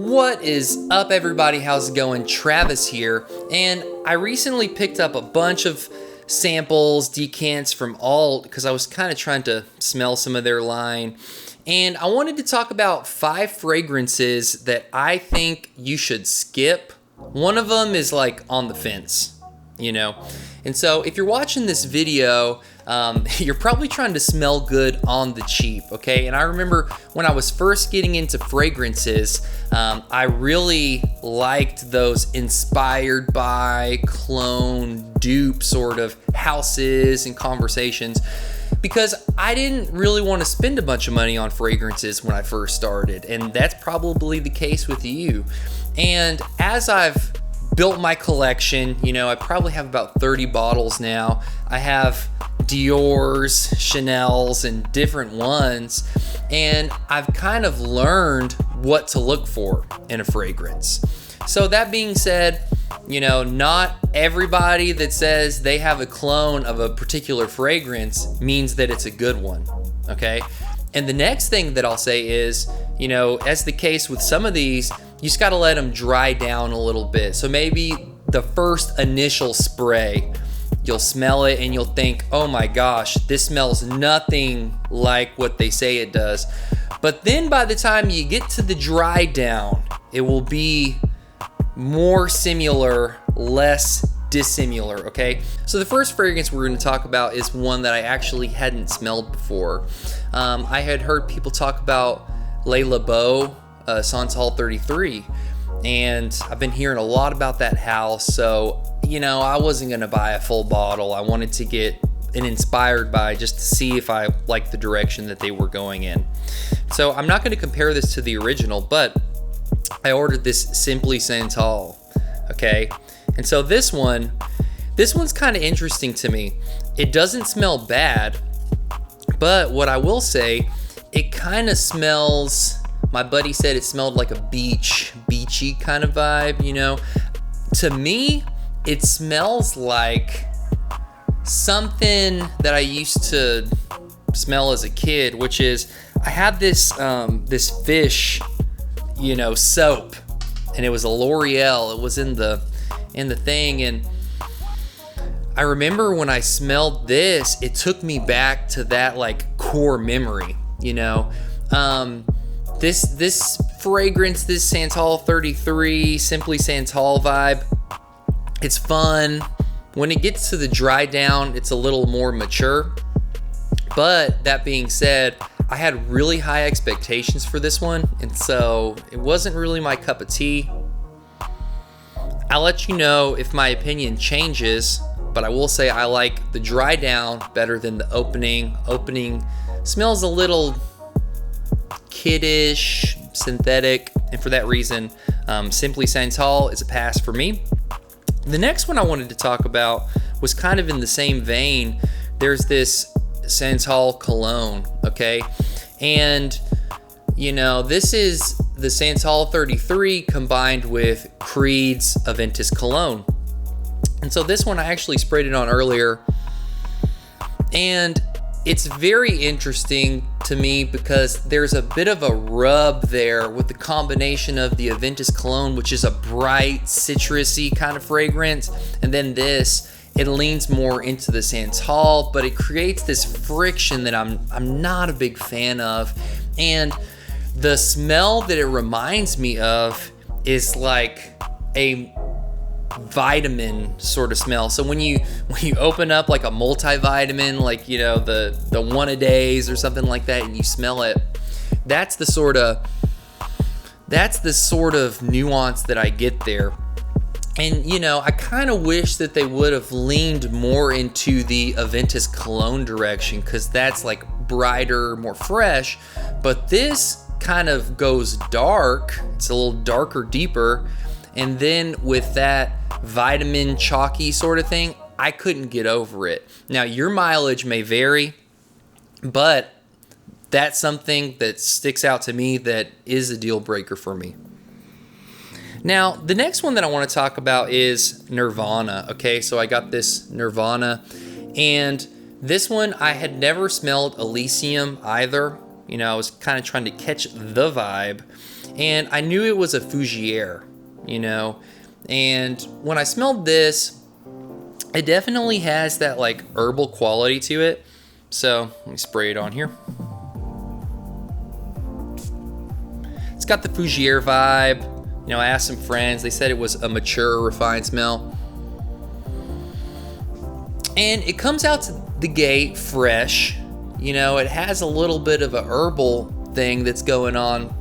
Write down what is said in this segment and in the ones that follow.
What is up, everybody? How's it going? Travis here, and I recently picked up a bunch of samples, decants from Alt because I was kind of trying to smell some of their line, and I wanted to talk about 5 fragrances that I think you should skip. One of them is like on the fence, you know, and so if you're watching this video, you're probably trying to smell good on the cheap, okay? And I remember when I was first getting into fragrances, I really liked those inspired by, clone, dupe sort of houses and conversations, because I didn't really want to spend a bunch of money on fragrances when I first started, and that's probably the case with you. And as I've built my collection, you know, I probably have about 30 bottles now. I have Dior's, Chanel's, and different ones, and I've kind of learned what to look for in a fragrance. So that being said, you know, not everybody that says they have a clone of a particular fragrance means that it's a good one, okay? And the next thing that I'll say is, you know, as the case with some of these, you just gotta let them dry down a little bit. So maybe the first initial spray, you'll smell it and you'll think, oh my gosh, this smells nothing like what they say it does. But then by the time you get to the dry down, it will be more similar, less dissimilar, okay? So the first fragrance we're gonna talk about is one that I actually hadn't smelled before. I had heard people talk about Le Labo, Santal 33, and I've been hearing a lot about that house, so you know, I wasn't gonna buy a full bottle. I wanted to get an inspired by just to see if I liked the direction that they were going in. So I'm not gonna compare this to the original, but I ordered this Simply Santal, okay? And so this one's kind of interesting to me. It doesn't smell bad, but what I will say, it kind of smells, my buddy said it smelled like a beachy kind of vibe, you know? To me, it smells like something that I used to smell as a kid, which is, I had this this fish, you know, soap, and it was a L'Oreal. It was in the thing, and I remember when I smelled this, it took me back to that like core memory, you know. This fragrance, this Santal 33, Simply Santal vibe, it's fun. When it gets to the dry down, it's a little more mature. But that being said, I had really high expectations for this one, and so it wasn't really my cup of tea. I'll let you know if my opinion changes, but I will say I like the dry down better than the opening. Opening smells a little kiddish, synthetic, and for that reason, Simply Santal is a pass for me. The next one I wanted to talk about was kind of in the same vein. There's this Santal cologne, okay? And, you know, this is the Santal 33 combined with Creed's Aventus cologne. And so this one I actually sprayed it on earlier, and it's very interesting to me because there's a bit of a rub there with the combination of the Aventus cologne, which is a bright, citrusy kind of fragrance, and then this, it leans more into the Santal, but it creates this friction that I'm not a big fan of. And the smell that it reminds me of is like a vitamin sort of smell. So when you open up like a multivitamin, like, you know, the one a days or something like that, and you smell it, that's the sort of nuance that I get there. And, you know, I kind of wish that they would have leaned more into the Aventus cologne direction, because that's like brighter, more fresh. But this kind of goes dark. It's a little darker, deeper. And then with that vitamin chalky sort of thing, I couldn't get over it. Now, your mileage may vary, but that's something that sticks out to me that is a deal breaker for me. Now, the next one that I want to talk about is Nirvana. Okay, so I got this Nirvana, and this one I had never smelled Elysium either. I was kind of trying to catch the vibe, and I knew it was a Fougere, and when I smelled this, it definitely has that like herbal quality to it. So let me spray it on here. It's got the Fougere vibe. I asked some friends, they said it was a mature, refined smell. And it comes out to the gate fresh. It has a little bit of a herbal thing that's going on.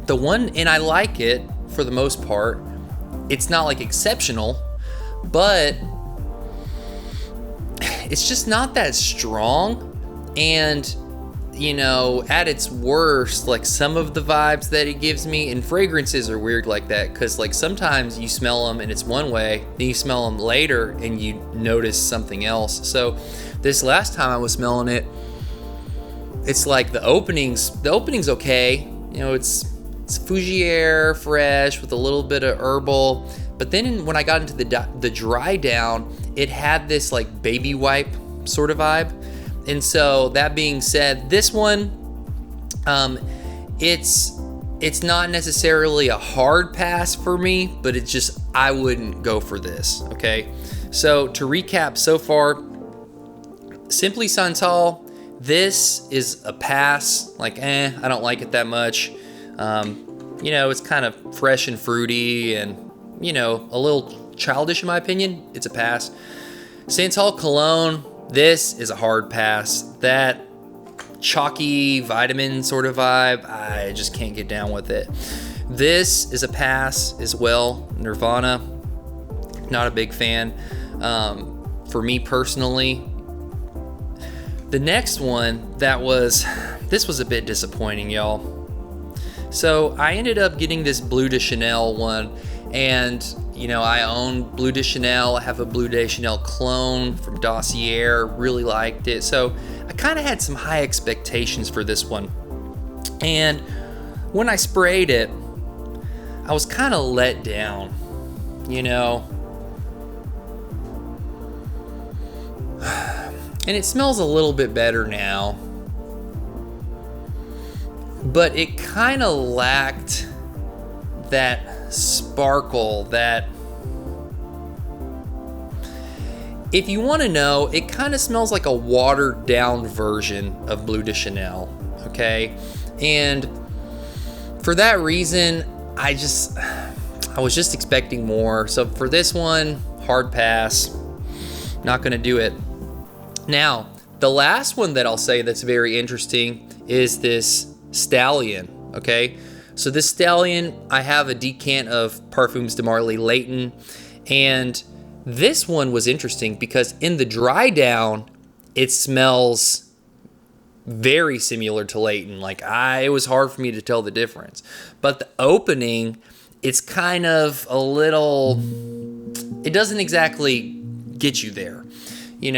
And I like it for the most part. It's not like exceptional, but it's just not that strong. And at its worst, like some of the vibes that it gives me, and fragrances are weird like that, because like sometimes you smell them and it's one way, then you smell them later and you notice something else. So this last time I was smelling it, it's like the opening's okay. It's Fougere fresh with a little bit of herbal, but then when I got into the dry down, it had this like baby wipe sort of vibe. And so that being said, this one, it's not necessarily a hard pass for me, but it's just, I wouldn't go for this, okay? So to recap so far, Simply Santal, this is a pass, like I don't like it that much. It's kind of fresh and fruity and, a little childish in my opinion. It's a pass. Santal Cologne, this is a hard pass. That chalky vitamin sort of vibe, I just can't get down with it. This is a pass as well. Nirvana, not a big fan for me personally. The next one, this was a bit disappointing, y'all. So I ended up getting this Bleu de Chanel one, and I own Bleu de Chanel. I have a Bleu de Chanel clone from Dossier, really liked it. So I kind of had some high expectations for this one. And when I sprayed it, I was kind of let down, And it smells a little bit better now. But it kind of lacked that sparkle, that, if you want to know, it kind of smells like a watered down version of Bleu de Chanel, okay? And for that reason, I was just expecting more. So for this one, hard pass, not gonna do it. Now, the last one that I'll say that's very interesting is this Stallion, okay? So this Stallion, I have a decant of Parfums de Marly Layton, and this one was interesting because in the dry down, it smells very similar to Layton. It was hard for me to tell the difference. But the opening, it's kind of a little, it doesn't exactly get you there, and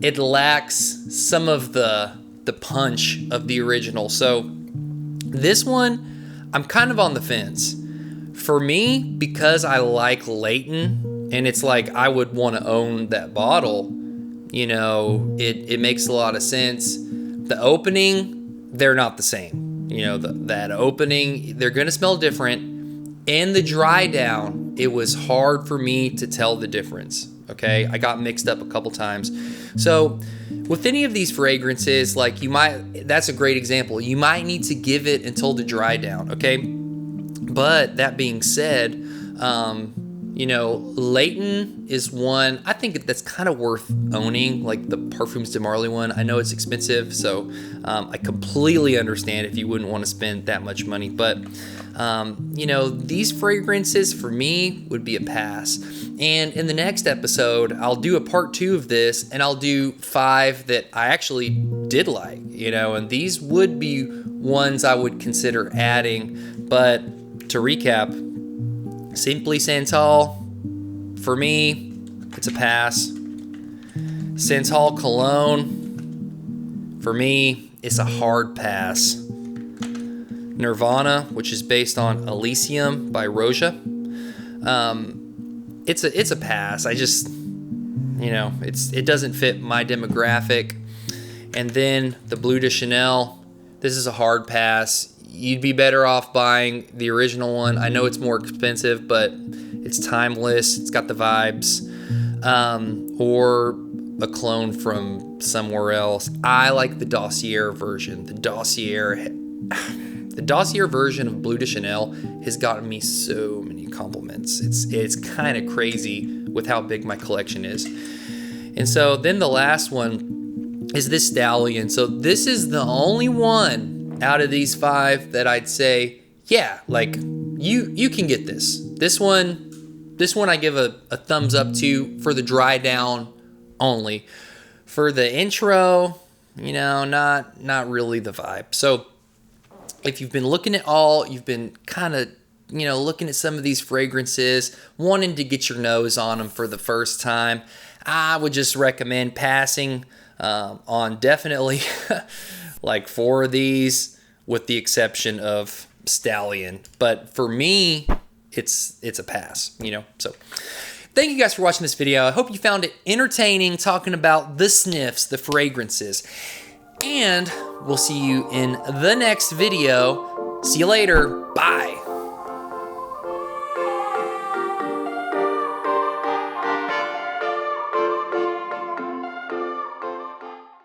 it lacks some of the punch of the original. So this one, I'm kind of on the fence. For me, because I like Layton, and it's like I would want to own that bottle, it makes a lot of sense. The opening, they're not the same. That opening, they're going to smell different. And the dry down, it was hard for me to tell the difference. Okay, I got mixed up a couple times. So with any of these fragrances, that's a great example. You might need to give it until the dry down, okay? But that being said, Layton is one, I think that's kind of worth owning, like the Parfums de Marly one. I know it's expensive, so I completely understand if you wouldn't want to spend that much money. But, these fragrances for me would be a pass. And in the next episode, I'll do a part 2 of this, and I'll do 5 that I actually did like, and these would be ones I would consider adding. But to recap, Simply Santal, for me, it's a pass. Santal Cologne, for me, it's a hard pass. Nirvana, which is based on Elysium by Roja, it's a pass. I just, it doesn't fit my demographic. And then the Bleu de Chanel. This is a hard pass. You'd be better off buying the original one. I know it's more expensive, but it's timeless. It's got the vibes. Or a clone from somewhere else. I like the Dossier version. The Dossier version of Bleu de Chanel has gotten me so many compliments. It's kind of crazy with how big my collection is. And so then the last one is this Stallion. So this is the only one out of these 5 that I'd say, yeah, like you can get this. This one I give a thumbs up to for the dry down only. For the intro, not really the vibe. So if you've been looking at you've been kind of, looking at some of these fragrances, wanting to get your nose on them for the first time, I would just recommend passing on definitely like 4 of these, with the exception of Stallion. But for me, it's a pass, So thank you guys for watching this video. I hope you found it entertaining, talking about the sniffs, the fragrances. And we'll see you in the next video. See you later. Bye.